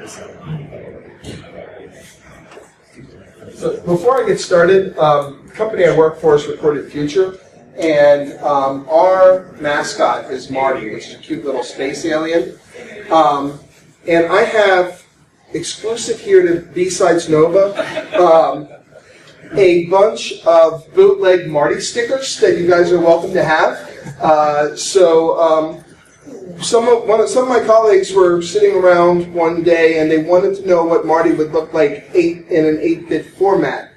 So before I get started, the company I work for is Recorded Future, and our mascot is Marty, which is a cute little space alien. And I have exclusive here to BSides Nova a bunch of bootleg Marty stickers that you guys are welcome to have. Some of my colleagues were sitting around one day and they wanted to know what Marty would look like in an 8-bit format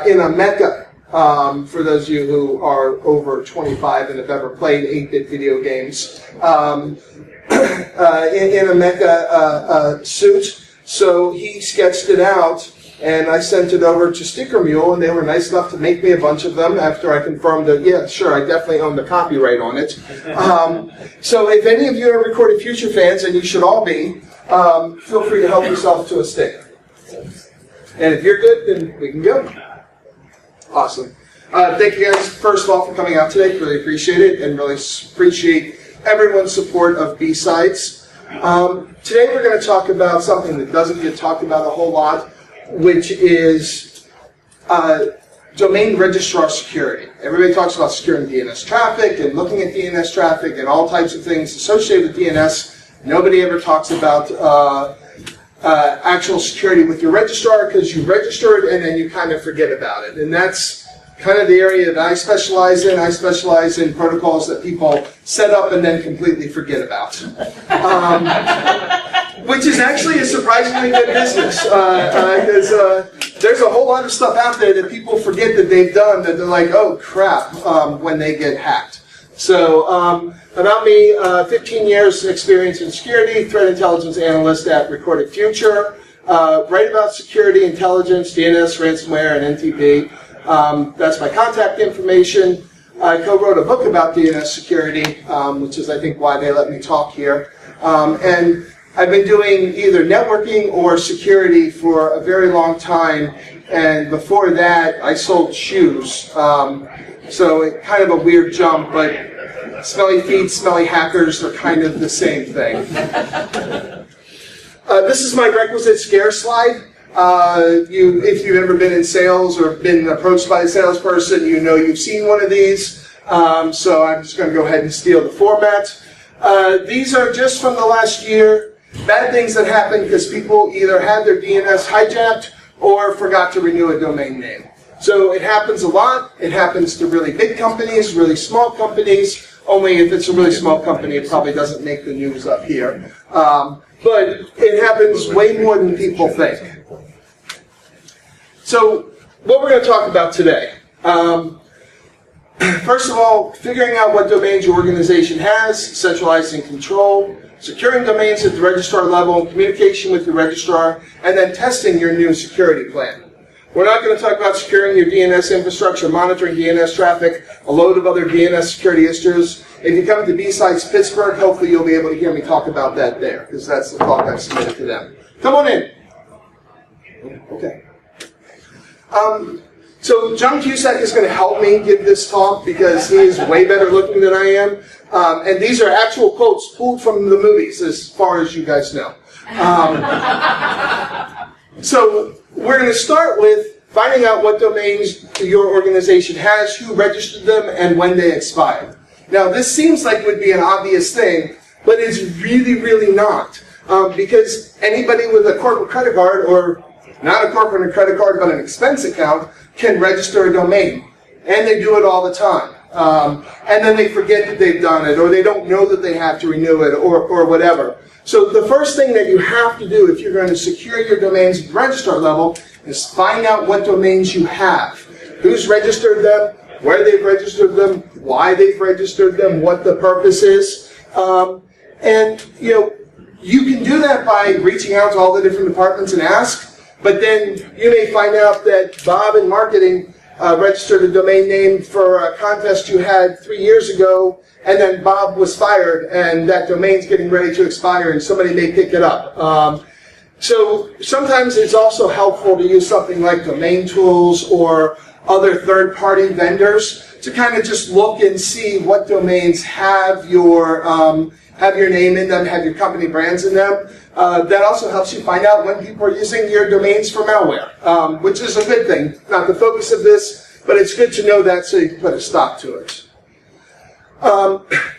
in a mecha. For those of you who are over 25 and have ever played 8-bit video games, in a mecha suit. So he sketched it out, and I sent it over to Sticker Mule, and they were nice enough to make me a bunch of them after I confirmed that, yeah, sure, I definitely own the copyright on it. So if any of you are Recorded Future fans, and you should all be, feel free to help yourself to a sticker. And if you're good, then we can go. Awesome. Thank you guys, first of all, for coming out today. Really appreciate it, and really appreciate everyone's support of BSides. Today we're going to talk about something that doesn't get talked about a whole lot, which is domain registrar security. Everybody talks about securing DNS traffic and looking at DNS traffic and all types of things associated with DNS. Nobody ever talks about actual security with your registrar, because you register it and then you kind of forget about it. And that's kind of the area that I specialize in. I specialize in protocols that people set up and then completely forget about. Which is actually a surprisingly good business, because there's a whole lot of stuff out there that people forget that they've done, that they're like, oh crap, when they get hacked. So about me, 15 years experience in security, threat intelligence analyst at Recorded Future, write about security, intelligence, DNS, ransomware, and NTP. That's my contact information. I co-wrote a book about DNS security, which is, I think, why they let me talk here. And I've been doing either networking or security for a very long time. And before that, I sold shoes. So it kind of a weird jump, but smelly feet, smelly hackers are kind of the same thing. This is my requisite scare slide. If you've ever been in sales or been approached by a salesperson, you know you've seen one of these. So I'm just going to go ahead and steal the format. These are just from the last year. Bad things that happen because people either had their DNS hijacked or forgot to renew a domain name. So it happens a lot. It happens to really big companies, really small companies. Only if it's a really small company, it probably doesn't make the news up here. But it happens way more than people think. So what we're going to talk about today. First of all, figuring out what domains your organization has, centralizing control, securing domains at the registrar level, communication with your registrar, and then testing your new security plan. We're not going to talk about securing your DNS infrastructure, monitoring DNS traffic, a load of other DNS security issues. If you come to BSides Pittsburgh, hopefully you'll be able to hear me talk about that there, because that's the talk I've submitted to them. Come on in. Okay. So John Cusack is going to help me give this talk because he is way better looking than I am. And these are actual quotes pulled from the movies, as far as you guys know. So we're going to start with finding out what domains your organization has, who registered them, and when they expired. Now, this seems like it would be an obvious thing, but it's really, really not. Because anybody with a corporate credit card, or not a corporate credit card, but an expense account, can register a domain. And they do it all the time. And then they forget that they've done it, or they don't know that they have to renew it, or whatever. So the first thing that you have to do if you're going to secure your domains at the registrar level is find out what domains you have. Who's registered them, where they've registered them, why they've registered them, what the purpose is. And, you can do that by reaching out to all the different departments and ask. But then you may find out that Bob in marketing registered a domain name for a contest you had 3 years ago, and then Bob was fired, and that domain's getting ready to expire, and somebody may pick it up. So sometimes it's also helpful to use something like Domain Tools or other third-party vendors to kind of just look and see what domains have your have your name in them, have your company brands in them. That also helps you find out when people are using your domains for malware, which is a good thing. Not the focus of this, but it's good to know that so you can put a stop to it.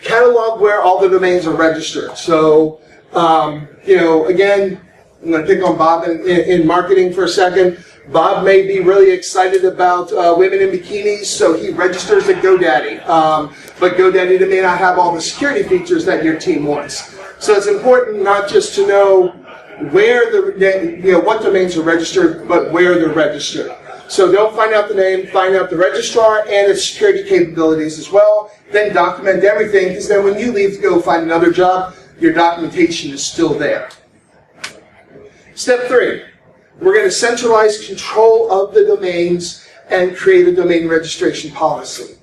Catalog where all the domains are registered. So, again, I'm going to pick on Bob in marketing for a second. Bob may be really excited about women in bikinis, so he registers at GoDaddy. But GoDaddy may not have all the security features that your team wants. So it's important not just to know where what domains are registered, but where they're registered. So don't find out the name, find out the registrar and its security capabilities as well. Then document everything, because then when you leave to go find another job, your documentation is still there. Step 3. We're going to centralize control of the domains and create a domain registration policy.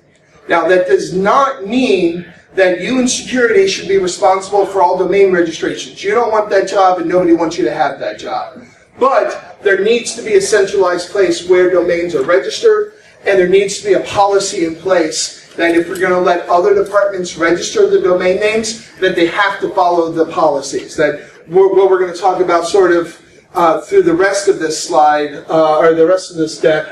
Now, that does not mean that you in security should be responsible for all domain registrations. You don't want that job, and nobody wants you to have that job. But there needs to be a centralized place where domains are registered, and there needs to be a policy in place that if we're going to let other departments register the domain names, that they have to follow the policies. That what we're going to talk about sort of through the rest of this slide, or the rest of this deck,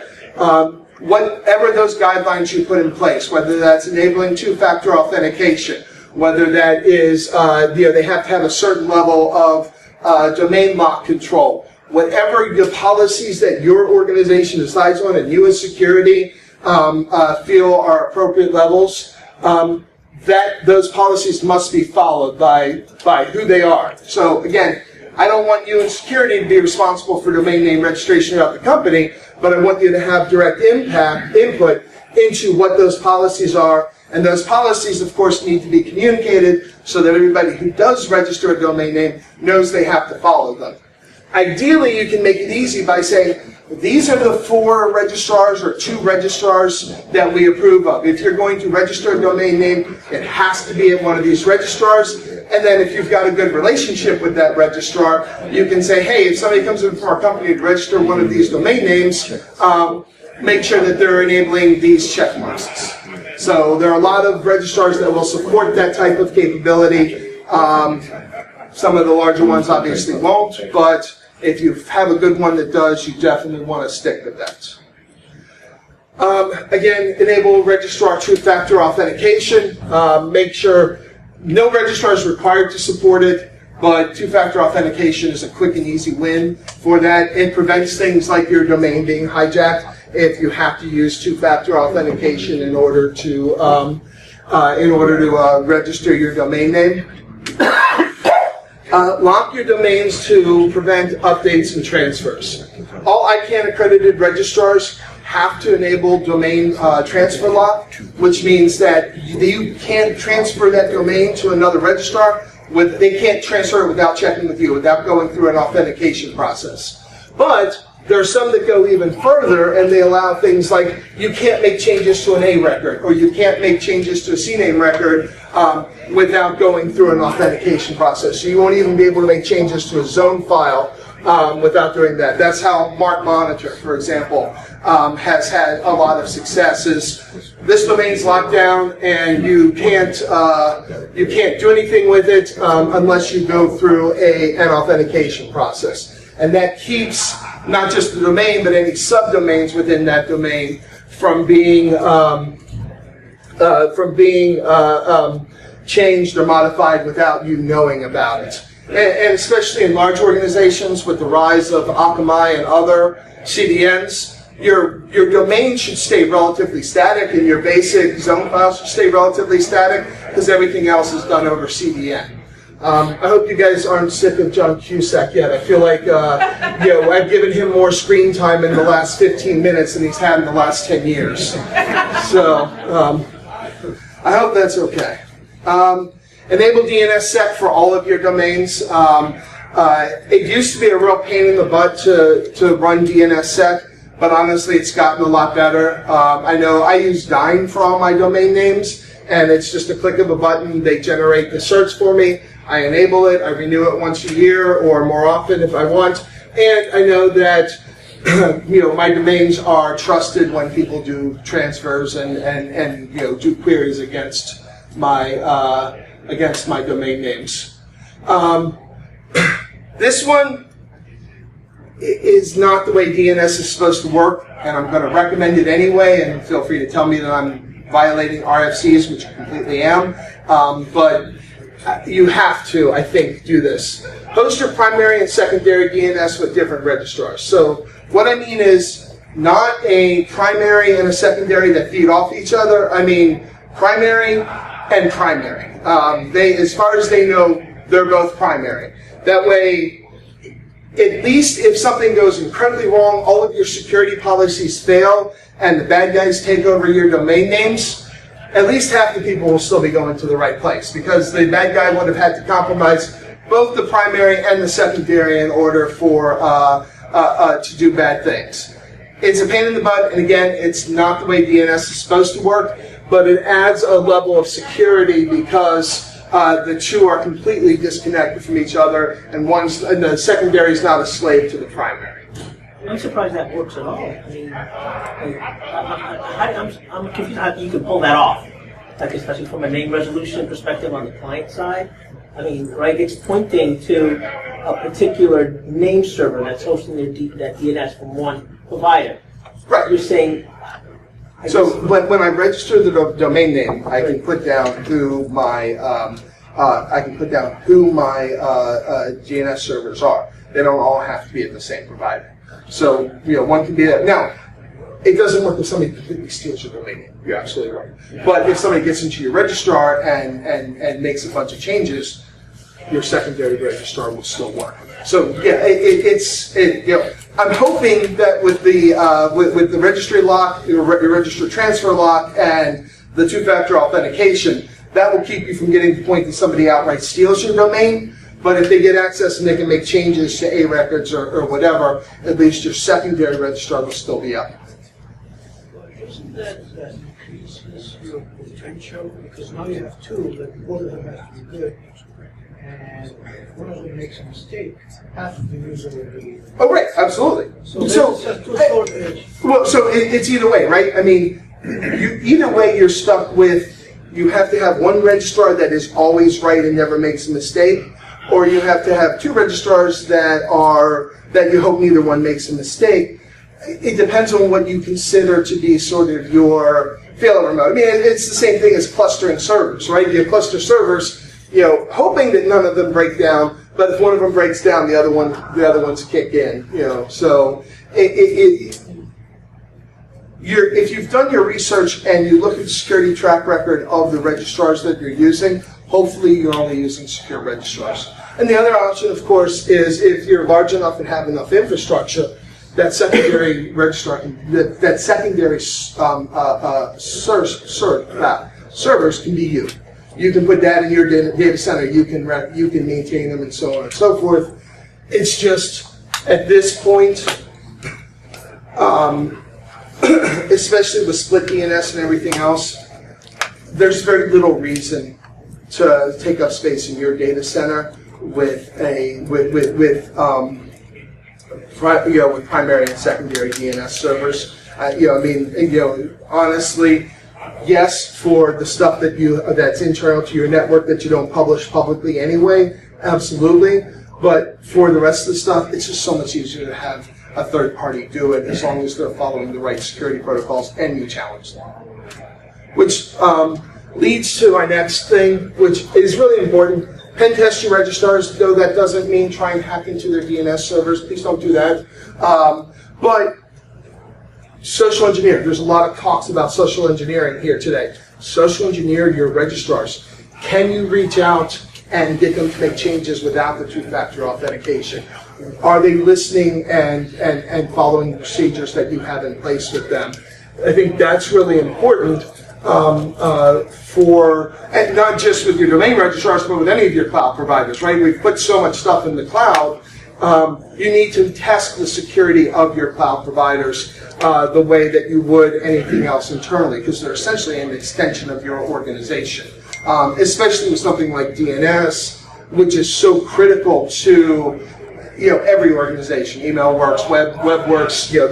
whatever those guidelines you put in place, whether that's enabling two-factor authentication, whether that is, they have to have a certain level of domain lock control, whatever the policies that your organization decides on and you as security feel are appropriate levels, that those policies must be followed by who they are. So again, I don't want you in security to be responsible for domain name registration of the company, but I want you to have direct input into what those policies are. And those policies, of course, need to be communicated so that everybody who does register a domain name knows they have to follow them. Ideally, you can make it easy by saying, these are the 4 registrars or 2 registrars that we approve of. If you're going to register a domain name, it has to be at one of these registrars. And then if you've got a good relationship with that registrar, you can say, hey, if somebody comes in from our company to register one of these domain names, make sure that they're enabling these checkmarks. So there are a lot of registrars that will support that type of capability. Some of the larger ones obviously won't, but if you have a good one that does, you definitely want to stick with that. Again, enable registrar two-factor authentication. Make sure no registrar is required to support it, but two-factor authentication is a quick and easy win for that. It prevents things like your domain being hijacked if you have to use two-factor authentication in order to register your domain name. Lock your domains to prevent updates and transfers. All ICANN accredited registrars have to enable domain transfer lock, which means that you can't transfer that domain to another registrar. They can't transfer it without checking with you, without going through an authentication process. But there are some that go even further, and they allow things like you can't make changes to an A record, or you can't make changes to a CNAME record without going through an authentication process. So you won't even be able to make changes to a zone file without doing that. That's how Mark Monitor, for example, has had a lot of success. Is this domain's locked down, and you can't do anything with it unless you go through an authentication process. And that keeps not just the domain, but any subdomains within that domain from being changed or modified without you knowing about it. And especially in large organizations with the rise of Akamai and other CDNs, your domain should stay relatively static, and your basic zone files should stay relatively static, because everything else is done over CDN. I hope you guys aren't sick of John Cusack yet. I feel like I've given him more screen time in the last 15 minutes than he's had in the last 10 years. So I hope that's okay. Enable DNSSEC for all of your domains. It used to be a real pain in the butt to run DNSSEC, but honestly it's gotten a lot better. I know I use Dyn for all my domain names, and it's just a click of a button. They generate the certs for me. I enable it. I renew it once a year or more often if I want. And I know that my domains are trusted when people do transfers and do queries against my against my domain names. This one is not the way DNS is supposed to work, and I'm going to recommend it anyway, and feel free to tell me that I'm violating RFCs, which I completely am, but you have to, I think, do this. Host your primary and secondary DNS with different registrars. So what I mean is not a primary and a secondary that feed off each other. I mean primary and primary. As far as they know, they're both primary. That way, at least if something goes incredibly wrong, all of your security policies fail, and the bad guys take over your domain names, at least half the people will still be going to the right place, because the bad guy would have had to compromise both the primary and the secondary in order for to do bad things. It's a pain in the butt, and again, it's not the way DNS is supposed to work, but it adds a level of security because the two are completely disconnected from each other, and the secondary is not a slave to the primary. I'm surprised that works at all. I mean, I'm confused how you can pull that off, like especially from a name resolution perspective on the client side. I mean, right? It's pointing to a particular name server that's hosting that DNS from one provider. Right. You're saying. So when I register the domain name, I can put down who my DNS servers are. They don't all have to be at the same provider. So one can be that. Now, it doesn't work if somebody completely steals your domain name. You're absolutely right. But if somebody gets into your registrar and makes a bunch of changes, your secondary registrar will still work. So yeah, I'm hoping that with the registry lock, your registry transfer lock, and the two-factor authentication, that will keep you from getting to the point that somebody outright steals your domain. But if they get access and they can make changes to A records or whatever, at least your secondary registrar will still be up. Isn't that increases your potential? Because now you have two, but both of them have to be good. And if one of them makes a mistake, half of the user will be. Oh, right, absolutely. So it's either way, right? I mean, either way, you're stuck with. You have to have one registrar that is always right and never makes a mistake, or you have to have two registrars that you hope neither one makes a mistake. It depends on what you consider to be sort of your failover mode. I mean, it's the same thing as clustering servers, right? You cluster servers, hoping that none of them break down, but if one of them breaks down, the other ones kick in, So if you've done your research and you look at the security track record of the registrars that you're using, hopefully you're only using secure registrars. And the other option, of course, is if you're large enough and have enough infrastructure, that secondary registrar, that secondary servers can be you. You can put that in your data center. You can maintain them and so on and so forth. It's just at this point, especially with split DNS and everything else, there's very little reason to take up space in your data center with primary and secondary DNS servers. Honestly, yes, for the stuff that's internal to your network that you don't publish publicly anyway, absolutely. But for the rest of the stuff, it's just so much easier to have a third party do it as long as they're following the right security protocols and you challenge them. Which leads to my next thing, which is really important. Pen test your registrars, though that doesn't mean try and hack into their DNS servers. Please don't do that. But social engineer. There's a lot of talks about social engineering here today. Social engineer your registrars. Can you reach out and get them to make changes without the two-factor authentication? Are they listening and following the procedures that you have in place with them? I think that's really important and not just with your domain registrars, but with any of your cloud providers, right? We've put so much stuff in the cloud. You need to test the security of your cloud providers the way that you would anything else internally, because they're essentially an extension of your organization. Especially with something like DNS, which is so critical to every organization. Email works, web works. Your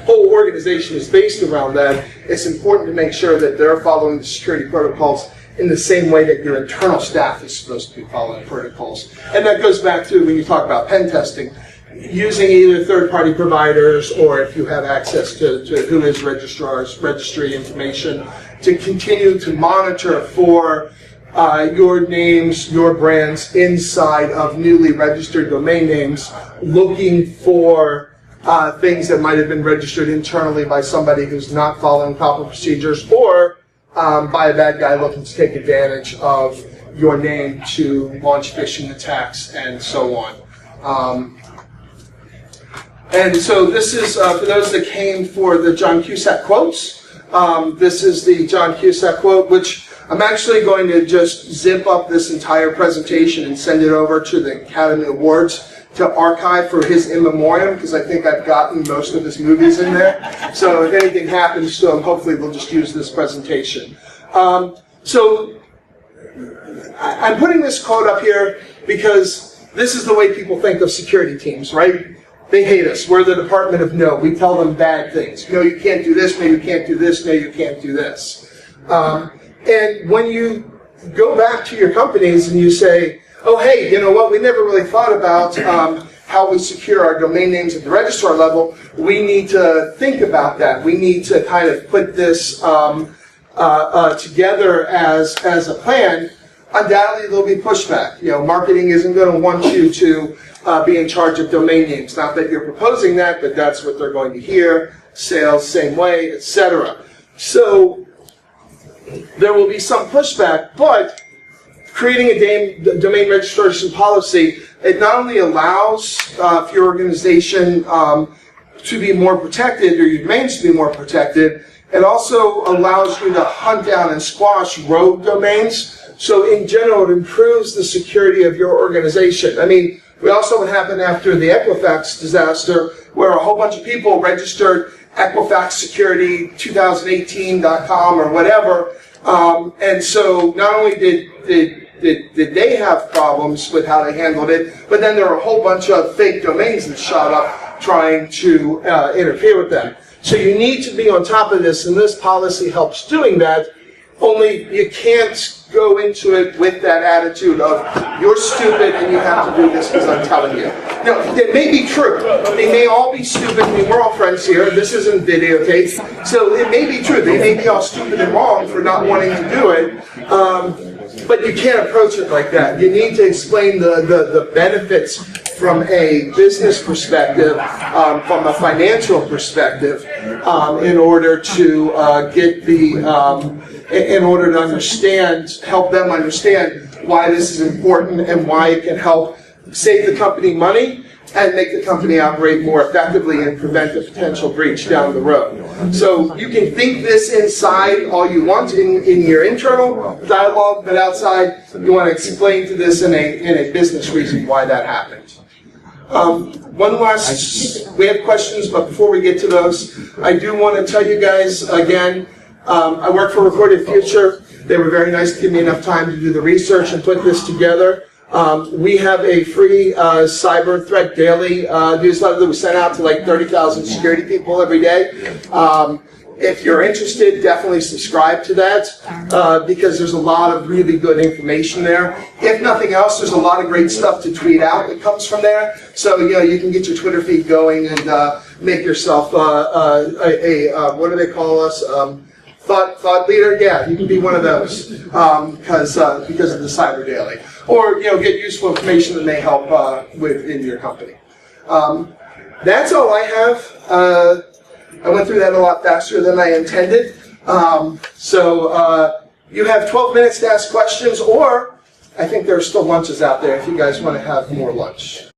whole organization is based around that. It's important to make sure that they're following the security protocols in the same way that your internal staff is supposed to be following protocols. And that goes back to when you talk about pen testing, using either third-party providers or if you have access to who is registry information to continue to monitor for your names, your brands inside of newly registered domain names, looking for things that might have been registered internally by somebody who's not following proper procedures, or by a bad guy looking to take advantage of your name to launch phishing attacks and so on. And so this is, for those that came for the John Cusack quotes, this is the John Cusack quote, which I'm actually going to just zip up this entire presentation and send it over to the Academy Awards to archive for his in memoriam, because I think I've gotten most of his movies in there. So if anything happens to him, hopefully we'll just use this presentation. So I'm putting this quote up here because this is the way people think of security teams, right? They hate us. We're the department of no. We tell them bad things. No, you can't do this. No, you can't do this. No, you can't do this. And when you go back to your companies and you say, oh, hey, you know what? We never really thought about how we secure our domain names at the registrar level. We need to think about that. We need to kind of put this together as a plan. Undoubtedly, there'll be pushback. You know, marketing isn't going to want you to be in charge of domain names. Not that you're proposing that, but that's what they're going to hear. Sales, same way, etc. So there will be some pushback, but creating a domain registration policy, it not only allows for your organization to be more protected, or your domains to be more protected, it also allows you to hunt down and squash rogue domains. So in general, it improves the security of your organization. I mean, we also what happened after the Equifax disaster, where a whole bunch of people registered EquifaxSecurity2018.com or whatever, and so not only did they have problems with how they handled it, but then there were a whole bunch of fake domains that shot up trying to interfere with them. So you need to be on top of this, and this policy helps doing that. Only you can't go into it with that attitude of, you're stupid and you have to do this because I'm telling you. Now, it may be true. They may all be stupid. I mean, we're all friends here. This isn't videotaped. So it may be true. They may be all stupid and wrong for not wanting to do it. But you can't approach it like that. You need to explain the benefits from a business perspective, from a financial perspective, in order to get the, in order to understand, help them understand why this is important and why it can help save the company money and make the company operate more effectively and prevent a potential breach down the road. So you can think this inside all you want in your internal dialogue, but outside you want to explain to this in a business reason why that happened. One last, we have questions, but before we get to those, I do want to tell you guys again, I work for Recorded Future. They were very nice to give me enough time to do the research and put this together. We have a free Cyber Threat Daily newsletter that we send out to like 30,000 security people every day. If you're interested, definitely subscribe to that because there's a lot of really good information there. If nothing else, there's a lot of great stuff to tweet out that comes from there. So you know, you can get your Twitter feed going and make yourself what do they call us? Thought leader? Yeah, you can be one of those because of the Cyber Daily. Or you know, get useful information that may help within your company. That's all I have. I went through that a lot faster than I intended. So you have 12 minutes to ask questions, or I think there are still lunches out there if you guys want to have more lunch.